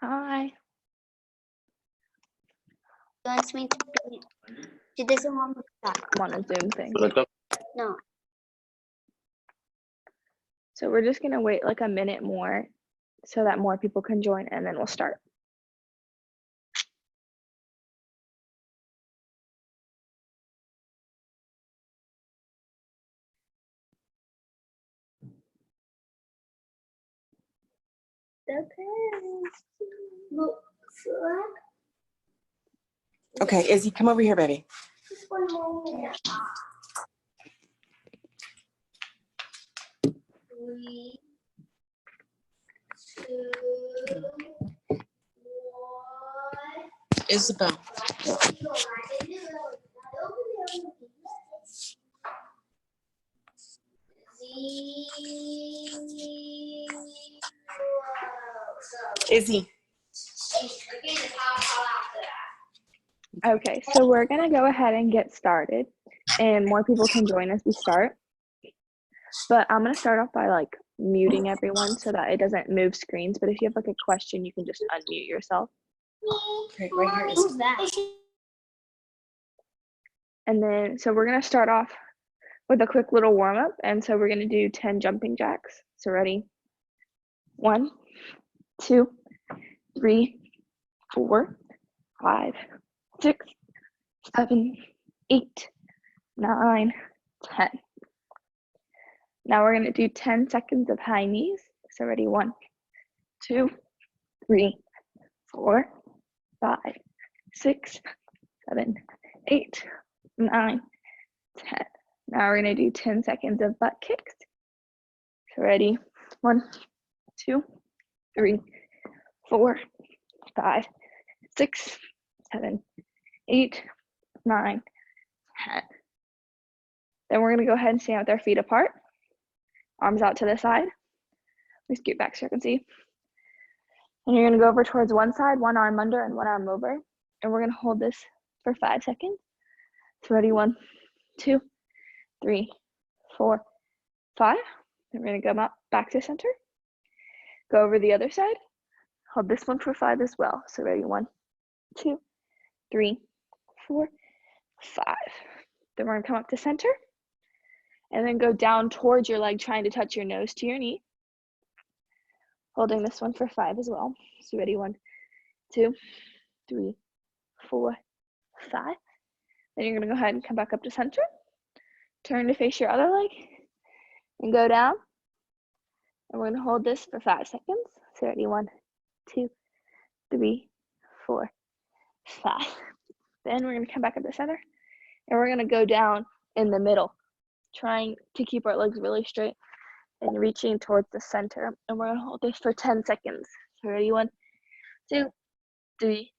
Hi. Wants me to do it. She doesn't want me to talk. I'm on a Zoom thing. No. So we're just gonna wait like a minute more so that more people can join and then we'll start. Okay, Izzy, come over here, baby. Just one moment. 3, 2, 1. Isabel. Izzy. Okay, so we're gonna go ahead and get started and more people can join as we start. But I'm gonna start off by like muting everyone so that it doesn't move screens. But if you have like a question, you can just unmute yourself. Okay, right here is And then, so we're gonna start off with a quick little warm up. And so we're gonna do 10 jumping jacks. So ready? 1, 2, 3, 4, 5, 6, 7, 8, 9, 10. Now we're gonna do 10 seconds of high knees. So ready? 1, 2, 3, 4, 5, 6, 7, 8, 9, 10. Now we're gonna do 10 seconds of butt kicks. So ready? 1, 2, 3, 4, 5, 6, 7, 8, 9, 10. Then we're gonna go ahead and stand with our feet apart, arms out to the side. Let me scoot back so I can see. And you're gonna go over towards one side, one arm under and one arm over. And we're gonna hold this for 5 seconds. So ready? 1, 2, 3, 4, 5. Then we're gonna come up back to center. Go over the other side. Hold this one for 5 as well. So ready? 1, 2, 3, 4, 5. Then we're gonna come up to center. And then go down towards your leg, trying to touch your nose to your knee. Holding this one for 5 as well. So ready? 1, 2, 3, 4, 5. Then you're gonna go ahead and come back up to center. Turn to face your other leg and go down. And we're gonna hold this for 5 seconds. So ready? 1, 2, 3, 4, 5. Then we're gonna come back up to center and we're gonna go down in the middle, trying to keep our legs really straight and reaching towards the center. And we're gonna hold this for 10 seconds. So ready? 1, 2, 3,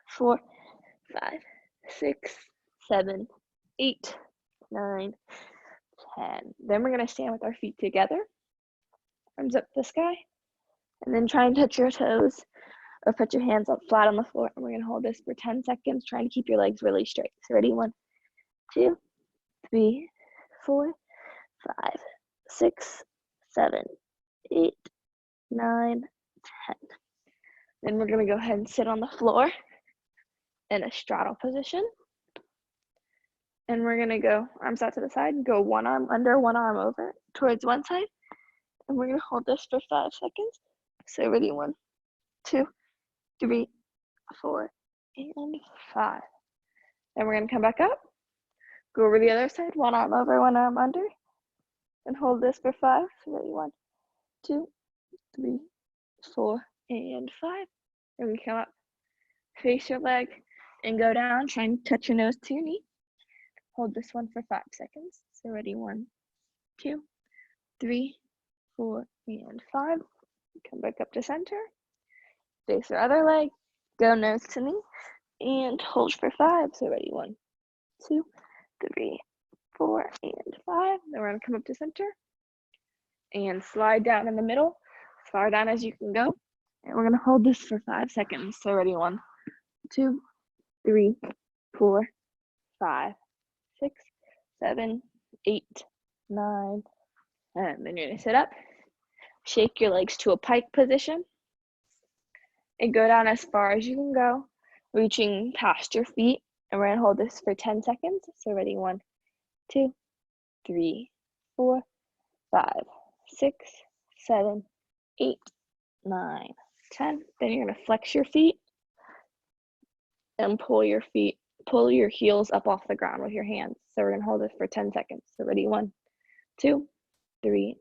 4, 5, 6, 7, 8, 9, 10. Then we're gonna stand with our feet together, arms up to the sky, and then try and touch your toes or put your hands up flat on the floor. And we're gonna hold this for 10 seconds, trying to keep your legs really straight. So ready? 1, 2, 3, 4, 5, 6, 7, 8, 9, 10. Then we're gonna go ahead and sit on the floor in a straddle position. And we're gonna go arms out to the side and go one arm under, one arm over towards one side. And we're gonna hold this for 5 seconds. So ready? 1, 2, 3, 4, and 5. Then we're gonna come back up, go over the other side, one arm over, one arm under, and hold this for 5. So ready? 1, 2, 3, 4, and 5. And we come up, face your leg, and go down, try and touch your nose to your knee. Hold this one for 5 seconds. So ready? 1, 2, 3, 4, and 5. Come back up to center. Face your other leg. Go nose to knee. And hold for 5. So ready? 1, 2, 3, 4, and 5. Then we're gonna come up to center. And slide down in the middle. As far down as you can go. And we're gonna hold this for 5 seconds. So ready? 1, 2, 3, 4, 5, 6, 7, 8, 9, 10. Then you're gonna sit up, shake your legs to a pike position, and go down as far as you can go, reaching past your feet. And we're gonna hold this for 10 seconds. So ready, 1, 2, 3, 4, 5, 6, 7, 8, 9, 10. Then you're gonna flex your feet and pull your heels up off the ground with your hands. So we're gonna hold this for 10 seconds. So ready, 1, 2, 3,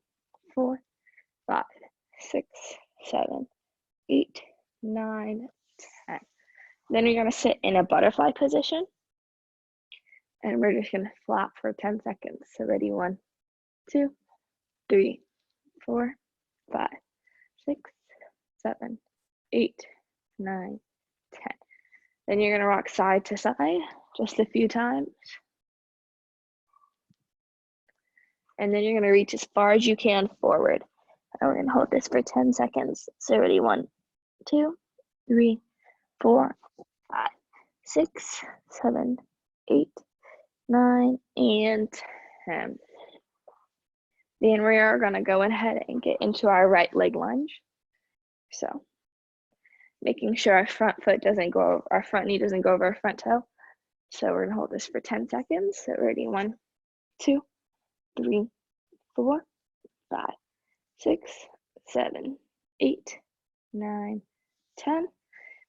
4, 5, 6, 7, 8, 9, 10. Then you're gonna sit in a butterfly position. And we're just gonna flap for 10 seconds. So ready, 1, 2, 3, 4, 5, 6, 7, 8, 9, 10. Then you're gonna rock side to side just a few times. And then you're gonna reach as far as you can forward. And we're gonna hold this for 10 seconds. So ready, 1, 2, 3, 4, 5, 6, 7, 8, 9, and 10. Then we are gonna go ahead and get into our right leg lunge. So making sure our front knee doesn't go over our front toe. So we're gonna hold this for 10 seconds. So ready, 1, 2, 3, 4, 5, 6, 7, 8, 9, 10.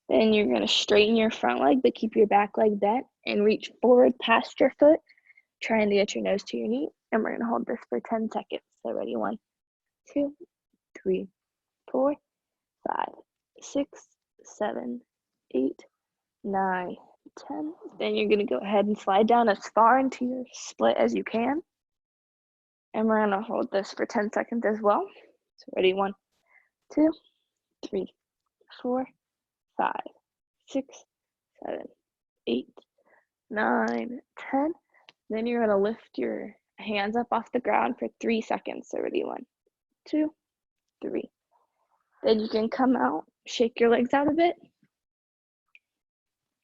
Then you're gonna straighten your front leg, but keep your back leg bent and reach forward past your foot, trying to get your nose to your knee. And we're gonna hold this for 10 seconds. So ready, 1, 2, 3, 4, 5, 6, 7, 8, 9, 10. Then you're gonna go ahead and slide down as far into your split as you can. And we're gonna hold this for 10 seconds as well. So ready, 1, 2, 3, 4, 5, 6, 7, 8, 9, 10. Then you're gonna lift your hands up off the ground for 3 seconds. So ready, 1, 2, 3. Then you can come out, shake your legs out a bit.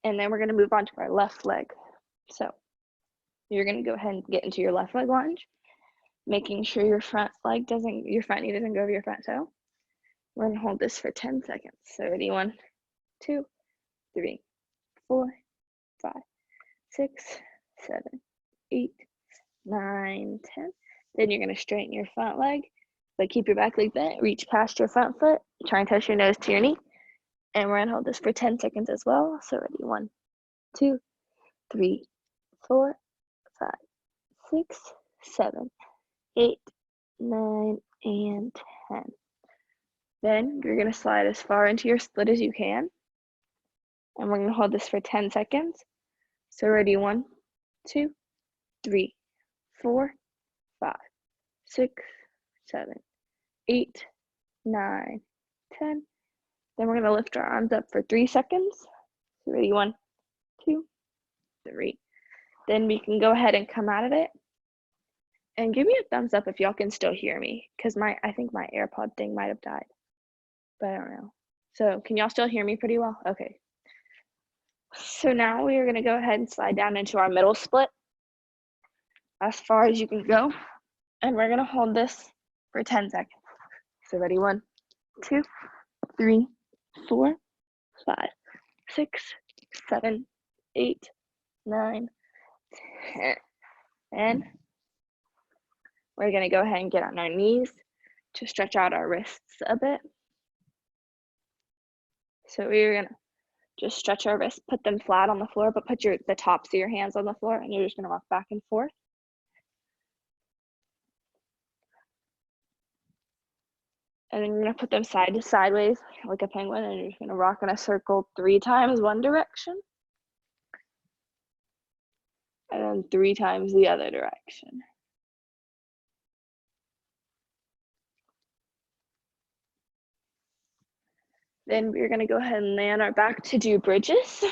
And then we're gonna move on to our left leg. So you're gonna go ahead and get into your left leg lunge, making sure your front knee doesn't go over your front toe. We're gonna hold this for 10 seconds. So ready, 1, 2, 3, 4, 5, 6, 7, 8, 9, 10. Then you're gonna straighten your front leg, but keep your back leg bent, reach past your front foot, try and touch your nose to your knee. And we're gonna hold this for 10 seconds as well. So ready, 1, 2, 3, 4, 5, 6, 7, 8, 9, and 10. Then you're gonna slide as far into your split as you can. And we're gonna hold this for 10 seconds. So ready, 1, 2, 3, 4, 5, 6, 7, 8, 9, 10. Then we're gonna lift our arms up for 3 seconds. So ready, 1, 2, 3. Then we can go ahead and come out of it. And give me a thumbs up if y'all can still hear me, because I think my AirPod thing might have died, but I don't know. So can y'all still hear me pretty well? Okay. So now we are gonna go ahead and slide down into our middle split as far as you can go. And we're gonna hold this for 10 seconds. So ready, 1, 2, 3, 4, 5, 6, 7, 8, 9, 10. And we're gonna go ahead and get on our knees to stretch out our wrists a bit. So we're gonna just stretch our wrists, put them flat on the floor, but put the tops of your hands on the floor, and you're just gonna rock back and forth. And then you're gonna put them side to sideways like a penguin, and you're just gonna rock in a circle 3 times one direction, and then 3 times the other direction. Then we're gonna go ahead and lay on our back to do bridges.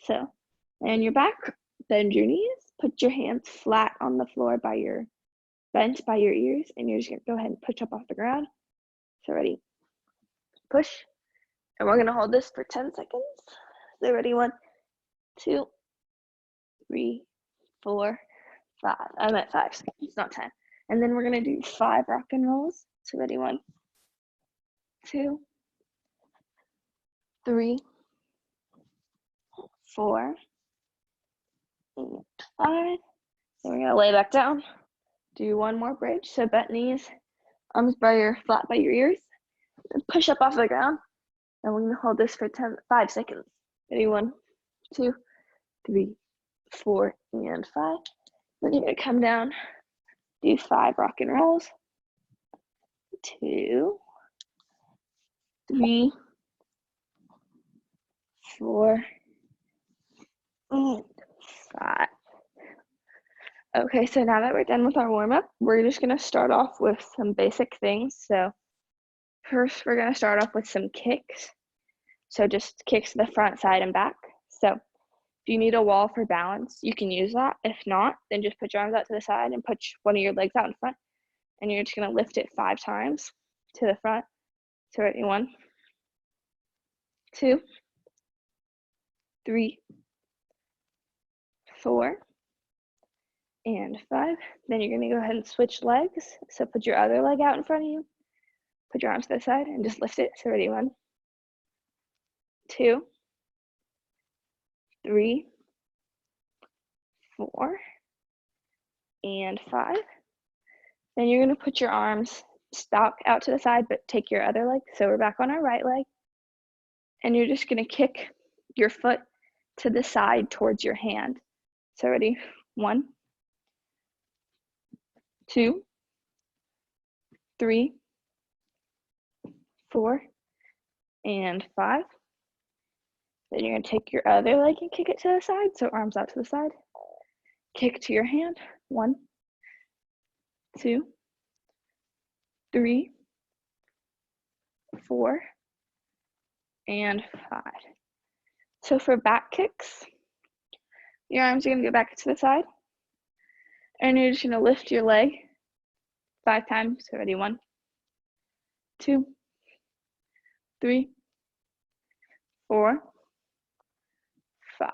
So lay on your back, bend your knees, put your hands flat on the floor bent by your ears, and you're just gonna go ahead and push up off the ground. So ready, push, and we're gonna hold this for 10 seconds. So ready, 1, 2, 3, 4, 5. I'm at 5 seconds, not 10. And then we're gonna do 5 rock and rolls. So ready, 1, 2, 3, 4, and 5. Then we're gonna lay back down. Do one more bridge. So bent knees, arms flat by your ears, and push up off the ground. And we're gonna hold this for 5 seconds. Ready? 1, 2, 3, 4, and 5. Then you're gonna come down, do 5 rock and rolls. 2, 3, 4, and 5. Okay, so now that we're done with our warm-up, we're just gonna start off with some basic things. So first, we're gonna start off with some kicks. So just kicks to the front, side, and back. So if you need a wall for balance, you can use that. If not, then just put your arms out to the side and put one of your legs out in front. And you're just gonna lift it 5 times to the front. So ready, 1, 2, 3, 4, and 5. Then you're gonna go ahead and switch legs. So put your other leg out in front of you. Put your arms to the side and just lift it. So ready, 1, 2, 3, 4, and 5. Then you're gonna put your arms stock out to the side, but take your other leg. So we're back on our right leg. And you're just gonna kick your foot to the side towards your hand. So ready, 1, 2, 3, 4, and 5. Then you're gonna take your other leg and kick it to the side. So arms out to the side. Kick to your hand. 1, 2, 3, 4, and 5. So for back kicks, your arms are gonna go back to the side. And you're just gonna lift your leg 5 times. So ready, 1, 2, 3, 4, 5.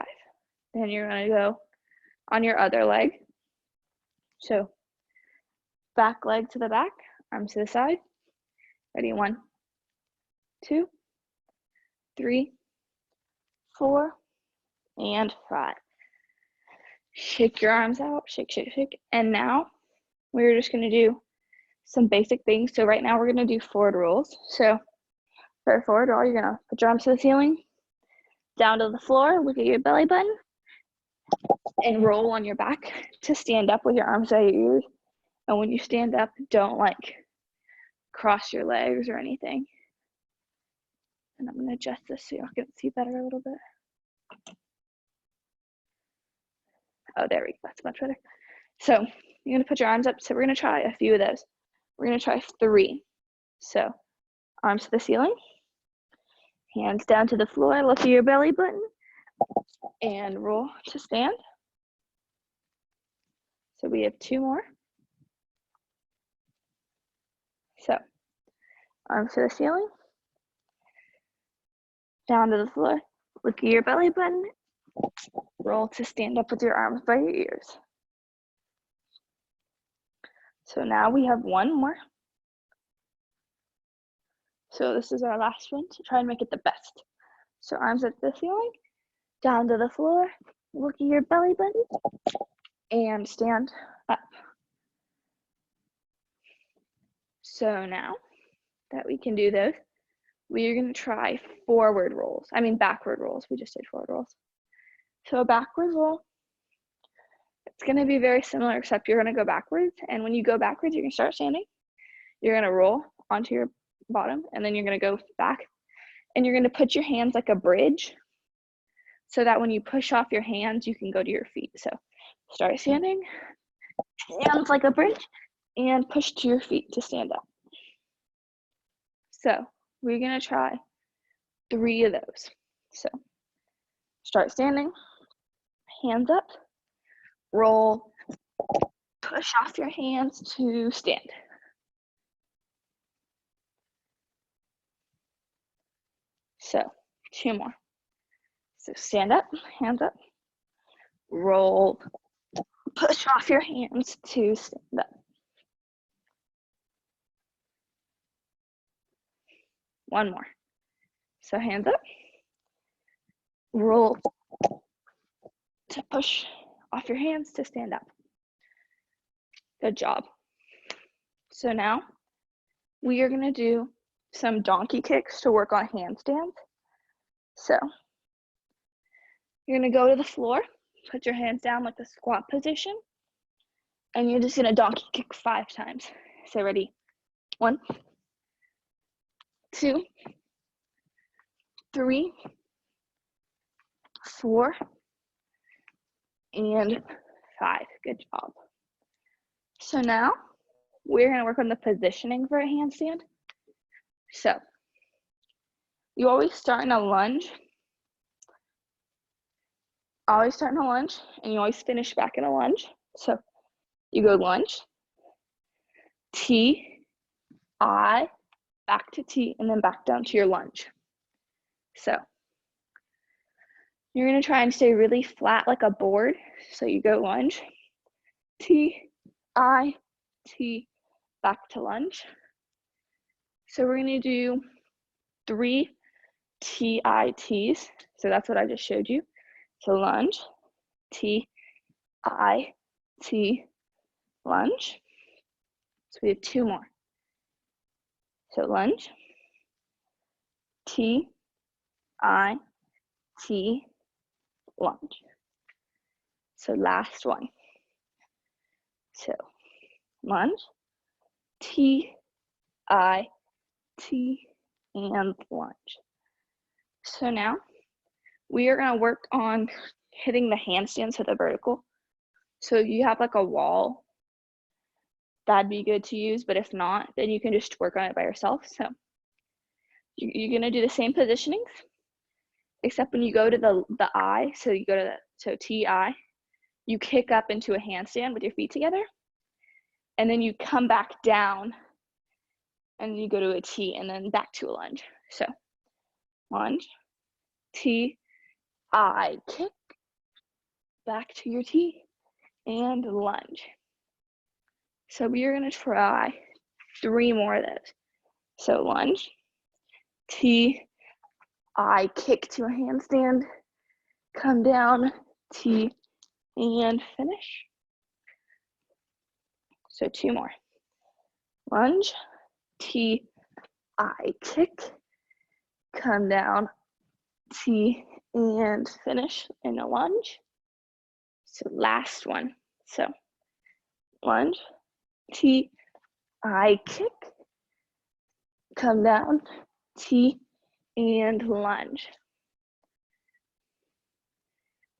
Then you're gonna go on your other leg. So back leg to the back, arms to the side. Ready, 1, 2, 3, 4, and 5. Shake your arms out, shake, shake, shake. And now we're just gonna do some basic things. So right now we're gonna do forward rolls. So for a forward roll, you're gonna put your arms to the ceiling, down to the floor, look at your belly button, and roll on your back to stand up with your arms by your ears. And when you stand up, don't like cross your legs or anything. And I'm gonna adjust this so y'all can see better a little bit. Oh, there we go, that's much better. So you're gonna put your arms up. So we're gonna try a few of those. We're gonna try 3. So arms to the ceiling, hands down to the floor, look at your belly button, and roll to stand. So we have 2 more. So arms to the ceiling, down to the floor, look at your belly button, roll to stand up with your arms by your ears. So now we have 1 more. So this is our last one to try and make it the best. So arms at the ceiling, down to the floor, look at your belly button, and stand up. So now that we can do those, we are gonna try backward rolls. We just did forward rolls. So a backward roll, it's gonna be very similar, except you're gonna go backwards. And when you go backwards, you're gonna start standing. You're gonna roll onto your bottom, and then you're gonna go back. And you're gonna put your hands like a bridge, so that when you push off your hands, you can go to your feet. So start standing, hands like a bridge, and push to your feet to stand up. So we're gonna try 3 of those. So start standing, hands up, roll, push off your hands to stand. So 2 more. So stand up, hands up, roll, push off your hands to stand up. 1 more. So hands up, roll to push off your hands to stand up. Good job. So now we are going to do some donkey kicks to work on handstands. So you're going to go to the floor, put your hands down like the squat position, and you're just going to donkey kick 5 times. So ready? 1, 2, 3, 4, and 5. Good job. So now we're going to work on the positioning for a handstand. So you always start in a lunge. And you always finish back in a lunge. So you go lunge, T, I, back to T, and then back down to your lunge. So you're going to try and stay really flat like a board. So you go lunge, T, I, T, back to lunge. So we're going to do 3 TITs. So that's what I just showed you. So lunge, T, I, T, lunge. So we have 2 more. So lunge, T, I, T, lunge. So last one. So lunge, T, I, T, and lunge. So now we are going to work on hitting the handstands to the vertical. So you have like a wall, that'd be good to use, but if not, then you can just work on it by yourself. So you're going to do the same positionings, except when you go to the I, so you go to T-I, you kick up into a handstand with your feet together, and then you come back down, and you go to a T, and then back to a lunge. So lunge, T, I, kick, back to your T, and lunge. So we are going to try 3 more of those. So lunge, T, I, kick to a handstand, come down, T, and finish. So 2 more. Lunge, T, I, kick, come down, T, and finish in a lunge. So last one. So lunge, T, I, kick, come down, T, and lunge.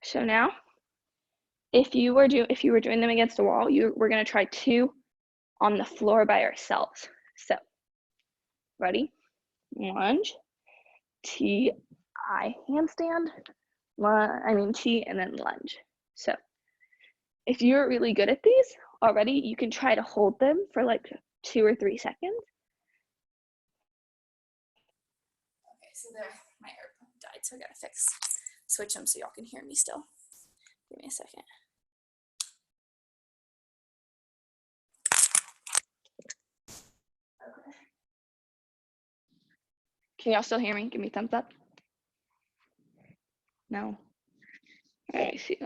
So now, if you were doing them against a wall, we're going to try 2 on the floor by ourselves. So ready? Lunge, T, I, handstand, T, and then lunge. So if you're really good at these already, you can try to hold them for like 2 or 3 seconds. Okay, so my airplane died, so I gotta switch them so y'all can hear me still. Give me a second. Okay. Can y'all still hear me? Give me a thumbs up. No. Let me see.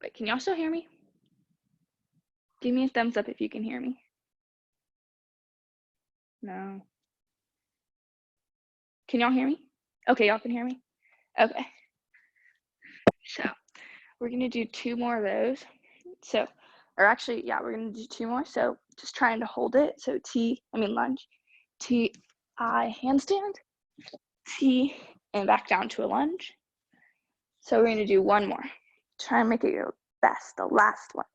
Wait, can y'all still hear me? Give me a thumbs up if you can hear me. No. Can y'all hear me? Okay, y'all can hear me? Okay. So we're gonna do 2 more of those. So, or actually, yeah, we're gonna do 2 more. So just trying to hold it. So lunge, T, I, handstand, T, and back down to a lunge. So we're gonna do 1 more. Try and make it your best, the last one.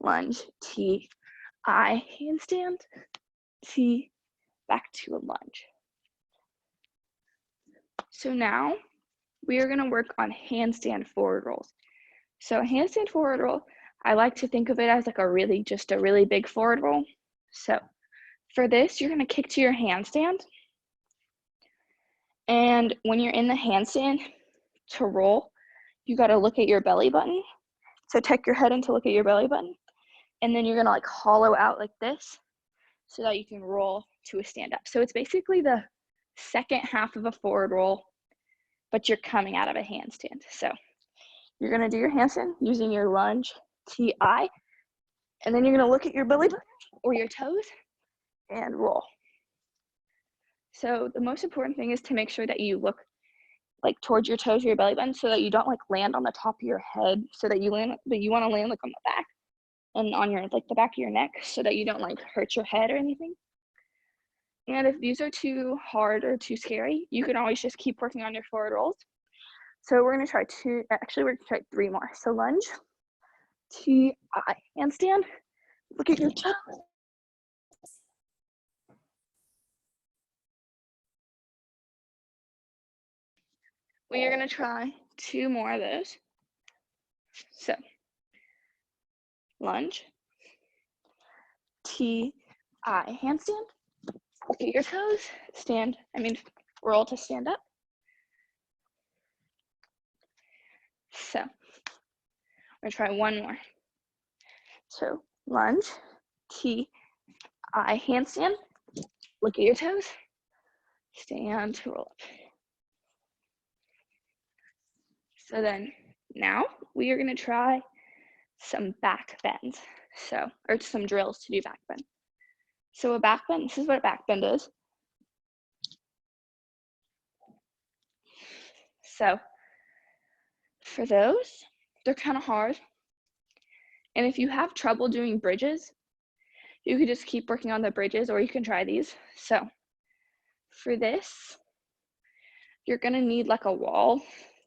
Lunge, T, I, handstand, T, back to a lunge. So now we are gonna work on handstand forward rolls. So a handstand forward roll, I like to think of it as like a really big forward roll. So for this, you're gonna kick to your handstand. And when you're in the handstand, to roll, you got to look at your belly button. So tuck your head in to look at your belly button. And then you're going to like hollow out like this so that you can roll to a stand up. So it's basically the second half of a forward roll, but you're coming out of a handstand. So you're going to do your handstand using your lunge, TI, and then you're going to look at your belly button or your toes and roll. So the most important thing is to make sure that you look like towards your toes or your belly button so that you don't like land on the top of your head, so that you land, but you want to land like on the back and on your like the back of your neck so that you don't like hurt your head or anything. And if these are too hard or too scary, you can always just keep working on your forward rolls. So we're going to try we're going to try 3 more. So lunge, TI, handstand, look at your toes. We are going to try 2 more of those. So lunge, TI, handstand, look at your toes, roll to stand up. So we're going to try 1 more. So lunge, TI, handstand, look at your toes, stand, roll up. So then now we are going to try some back bends. Or some drills to do back bend. So a back bend, this is what a back bend is. So for those, they're kind of hard. And if you have trouble doing bridges, you could just keep working on the bridges, or you can try these. So for this, you're gonna need like a wall.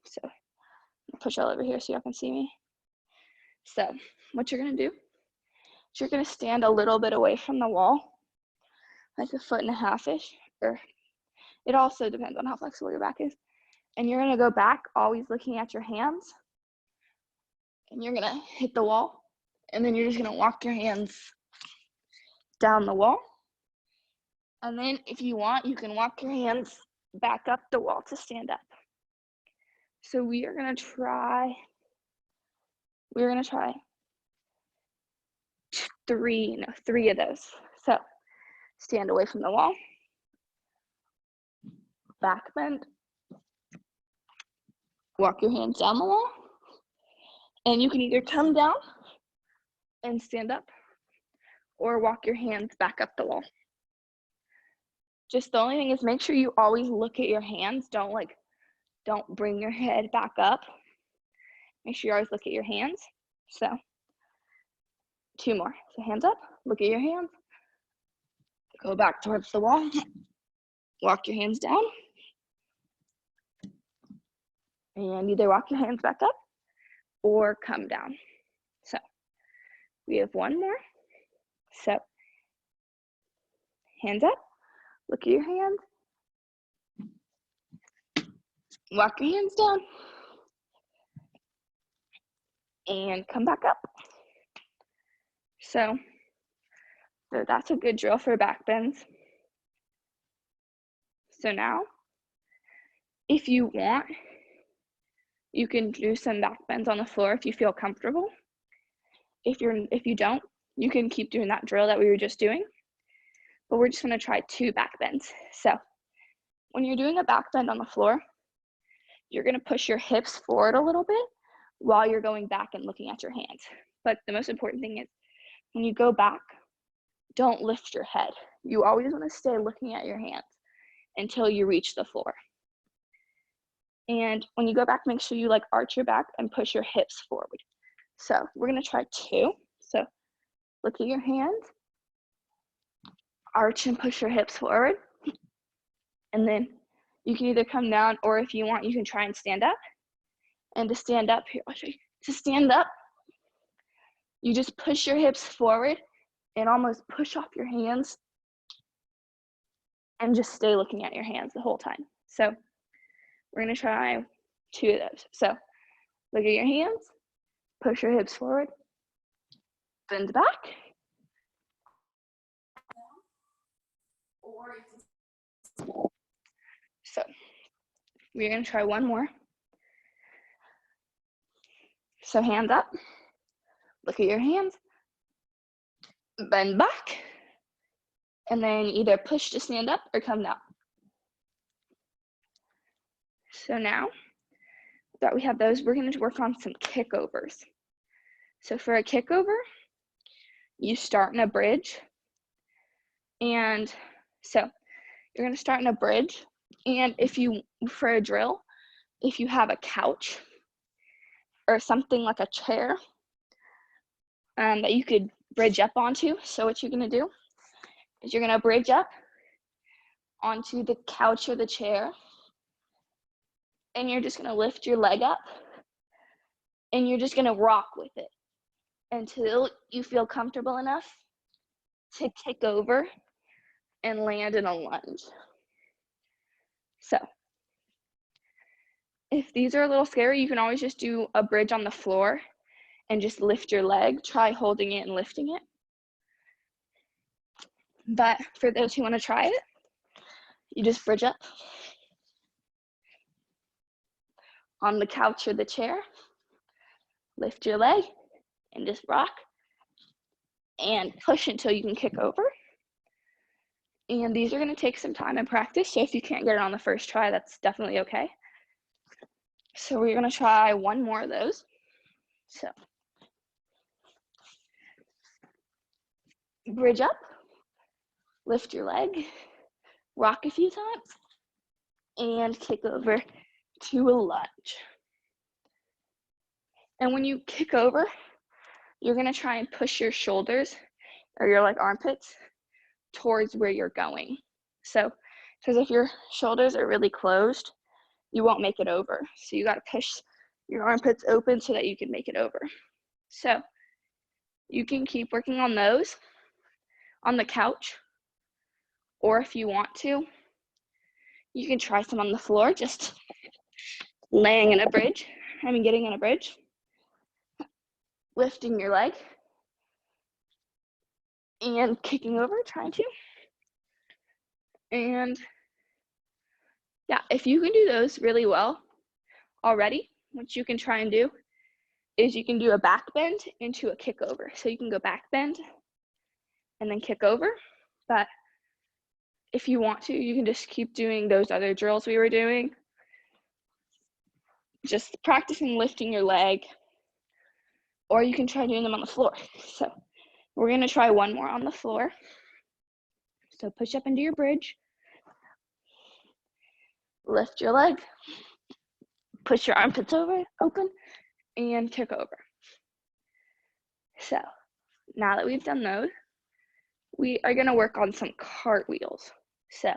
So I'll push all over here so y'all can see me. So what you're gonna do is you're gonna stand a little bit away from the wall, like 1.5 feet-ish, or it also depends on how flexible your back is. And you're gonna go back, always looking at your hands, and you're gonna hit the wall, and then you're just gonna walk your hands down the wall. And then if you want, you can walk your hands back up the wall to stand up. So we're gonna try 3 of those. So stand away from the wall, back bend, walk your hands down the wall, and you can either come down and stand up or walk your hands back up the wall. Just the only thing is make sure you always look at your hands. Don't bring your head back up. Make sure you always look at your hands. So 2 more. So hands up, look at your hands, go back towards the wall, walk your hands down, and either walk your hands back up or come down. So we have 1 more. So hands up, look at your hands, walk your hands down, and come back up. So that's a good drill for back bends. So now, if you want, you can do some back bends on the floor if you feel comfortable. If you don't, you can keep doing that drill that we were just doing. But we're just gonna try 2 back bends. So when you're doing a back bend on the floor, you're gonna push your hips forward a little bit while you're going back and looking at your hands. But the most important thing is when you go back, don't lift your head. You always wanna stay looking at your hands until you reach the floor. And when you go back, make sure you like arch your back and push your hips forward. So we're gonna try 2. So look at your hands, arch and push your hips forward. And then you can either come down, or if you want, you can try and stand up. And to stand up, here, I'll show you. To stand up, you just push your hips forward and almost push off your hands and just stay looking at your hands the whole time. So we're gonna try 2 of those. So look at your hands, push your hips forward, bend back. So we're gonna try 1 more. So hands up, look at your hands, bend back, and then either push to stand up or come down. So now that we have those, we're going to work on some kickovers. So for a kickover, you start in a bridge. And so you're going to start in a bridge. And for a drill, if you have a couch or something like a chair that you could bridge up onto, so what you're going to do is you're going to bridge up onto the couch or the chair, and you're just going to lift your leg up, and you're just going to rock with it until you feel comfortable enough to kick over and land in a lunge. So if these are a little scary, you can always just do a bridge on the floor and just lift your leg. Try holding it and lifting it. But for those who want to try it, you just bridge up on the couch or the chair, lift your leg, and just rock and push until you can kick over. And these are going to take some time and practice, so if you can't get it on the first try, that's definitely okay. So we're going to try one more of those. So bridge up, lift your leg, rock a few times, and kick over to a lunge. And when you kick over, you're going to try and push your shoulders or your armpits towards where you're going. So, because if your shoulders are really closed, you won't make it over. So you got to push your armpits open so that you can make it over. So you can keep working on those on the couch, or if you want to, you can try some on the floor, just getting in a bridge, lifting your leg and kicking over, trying to. And yeah, if you can do those really well already, what you can try and do is you can do a back bend into a kick over. So you can go back bend and then kick over. But if you want to, you can just keep doing those other drills we were doing. Just practicing lifting your leg, or you can try doing them on the floor. So we're going to try one more on the floor. So push up into your bridge, lift your leg, push your armpits open, and kick over. So now that we've done those, we are going to work on some cartwheels. So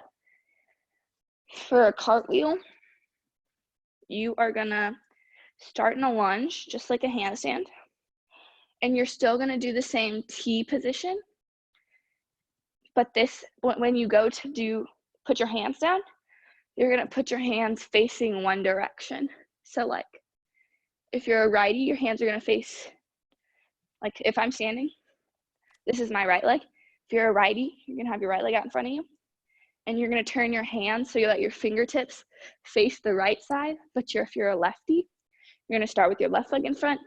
for a cartwheel, you are going to start in a lunge, just like a handstand, and you're still going to do the same T position. But this, when you go to put your hands down, you're going to put your hands facing one direction. So like if you're a righty, your hands are going to face, like if I'm standing, this is my right leg. If you're a righty, you're going to have your right leg out in front of you, and you're going to turn your hands so you let your fingertips face the right side. But if you're a lefty, you're going to start with your left leg in front,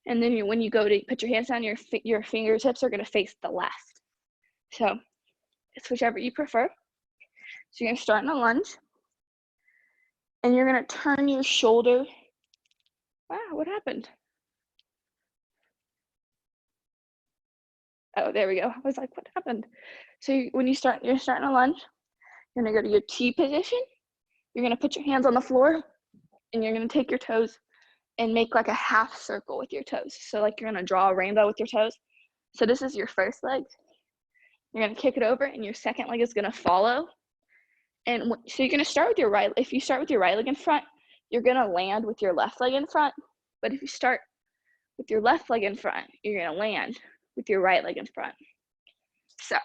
and then when you go to put your hands down, your fingertips are going to face the left. So it's whichever you prefer. So you're going to start in a lunge, and you're going to turn your shoulder. Wow, what happened? Oh, there we go. I was like, what happened? So when you're starting a lunge, you're going to go to your T position. You're going to put your hands on the floor, and you're going to take your toes and make like a half circle with your toes. So like you're going to draw a rainbow with your toes. So this is your first leg. You're going to kick it over, and your second leg is going to follow. And so you're going to start with your right. If you start with your right leg in front, you're going to land with your left leg in front. But if you start with your left leg in front, you're going to land with your right leg in front. So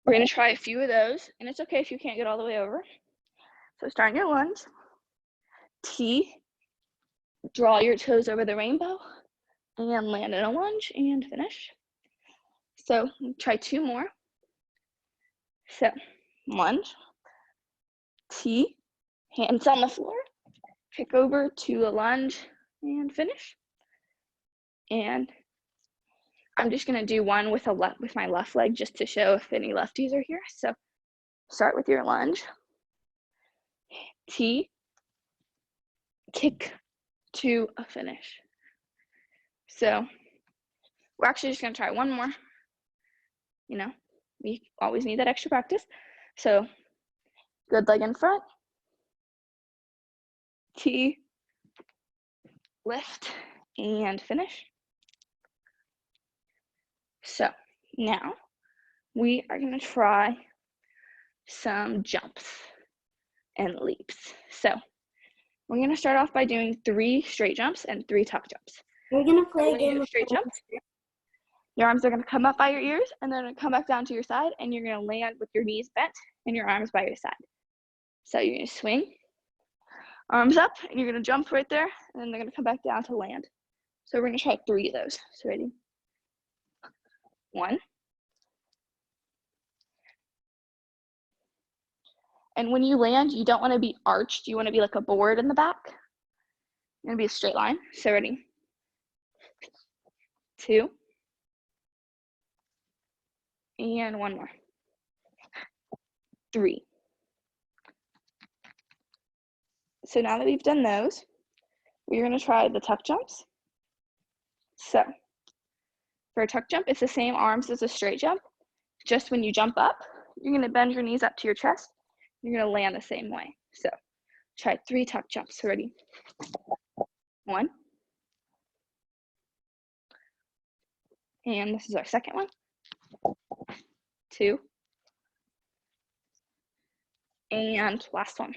we're going to try a few of those, and it's okay if you can't get all the way over. So start in your lunge, T, draw your toes over the rainbow, and land in a lunge and finish. So try two more. So lunge, T, hands on the floor, kick over to a lunge, and finish. And I'm just gonna do one with my left leg just to show if any lefties are here. So start with your lunge, T, kick to a finish. So we're actually just gonna try one more. You know, we always need that extra practice. So good leg in front, T, lift, and finish. So now we are gonna try some jumps and leaps. So we're gonna start off by doing 3 straight jumps and 3 tuck jumps. We're gonna play a When you game do a of straight jump, your arms are gonna come up by your ears and then come back down to your side, and you're gonna land with your knees bent and your arms by your side. So you're gonna swing, arms up, and you're gonna jump right there, and then they're gonna come back down to land. So we're gonna try 3 of those. So ready? 1. And when you land, you don't wanna be arched. You wanna be like a board in the back. You're gonna be a straight line. So ready? 2. And 1 more. 3. So now that we've done those, we're gonna try the tuck jumps. So for a tuck jump, it's the same arms as a straight jump. Just when you jump up, you're gonna bend your knees up to your chest. You're gonna land the same way. So try 3 tuck jumps. Ready? 1. And this is our second one. 2. And last one.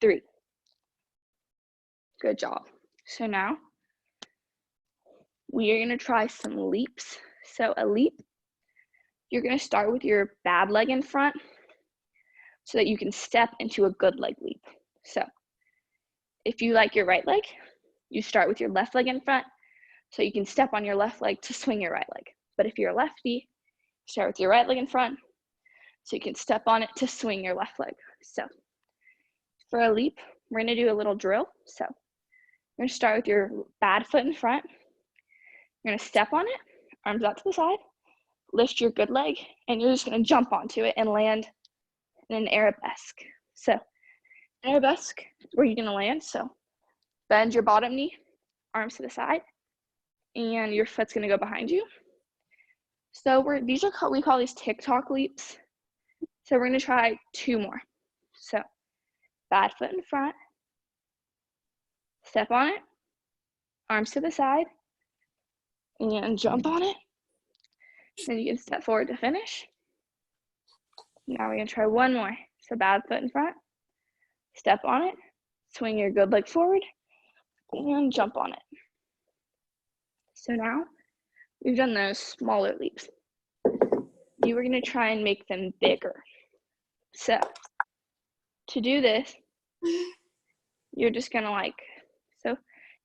3. Good job. So now we are gonna try some leaps. So a leap, you're gonna start with your bad leg in front so that you can step into a good leg leap. So if you like your right leg, you start with your left leg in front so you can step on your left leg to swing your right leg. But if you're a lefty, start with your right leg in front so you can step on it to swing your left leg. So for a leap, we're gonna do a little drill. So you're gonna start with your bad foot in front. You're gonna step on it, arms out to the side, lift your good leg, and you're just gonna jump onto it and land in an arabesque. So arabesque is where you're gonna land. So bend your bottom knee, arms to the side, and your foot's gonna go behind you. So we call these TikTok leaps. So we're gonna try 2 more. So bad foot in front, step on it, arms to the side, and jump on it. Then you can step forward to finish. Now we're gonna try 1 more. So bad foot in front, step on it, swing your good leg forward, and jump on it. So now we've done those smaller leaps. You are gonna try and make them bigger. So to do this, you're just gonna so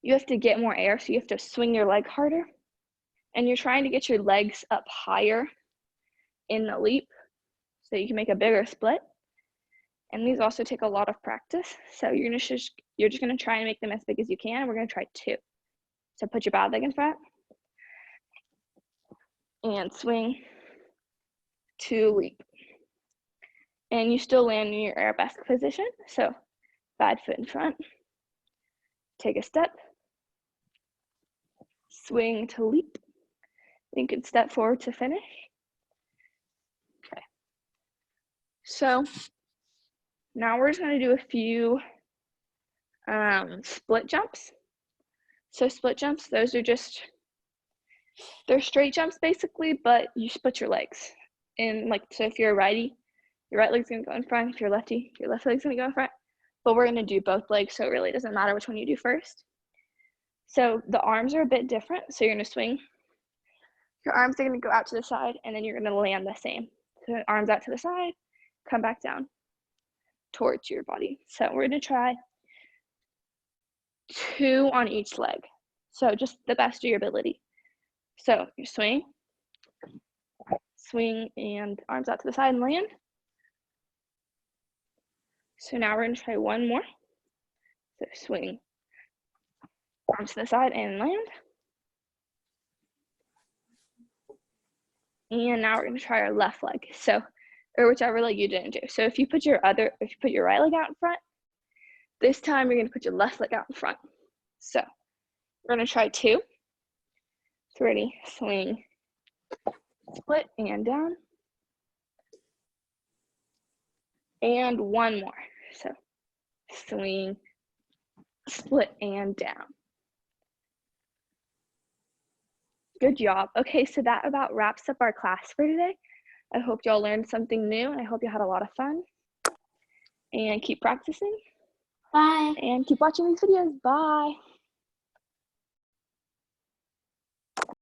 you have to get more air, so you have to swing your leg harder, and you're trying to get your legs up higher in the leap so you can make a bigger split. And these also take a lot of practice. So you're just gonna try and make them as big as you can. We're gonna try 2. So put your bad leg in front and swing to leap. And you still land in your arabesque position. So bad foot in front, take a step, swing to leap. You can step forward to finish. Okay. So now we're just gonna do a few split jumps. So split jumps, those are they're straight jumps basically, but you split your legs. And so if you're a righty, your right leg's gonna go in front. If you're a lefty, your left leg's gonna go in front. But we're gonna do both legs, so it really doesn't matter which one you do first. So the arms are a bit different. So you're gonna swing. Your arms are gonna go out to the side, and then you're gonna land the same. So arms out to the side, come back down towards your body. So we're gonna try 2 on each leg. So just the best of your ability. So you swing, and arms out to the side and land. So now we're gonna try 1 more. So swing arms to the side and land. And now we're gonna try our left leg. So, or whichever leg you didn't do. So if you put your right leg out in front, this time you're gonna put your left leg out in front. So we're gonna try 2. So ready, swing, split and down. And 1 more. So swing, split and down. Good job. Okay, so that about wraps up our class for today. I hope y'all learned something new, and I hope you had a lot of fun. And keep practicing. Bye. And keep watching these videos. Bye.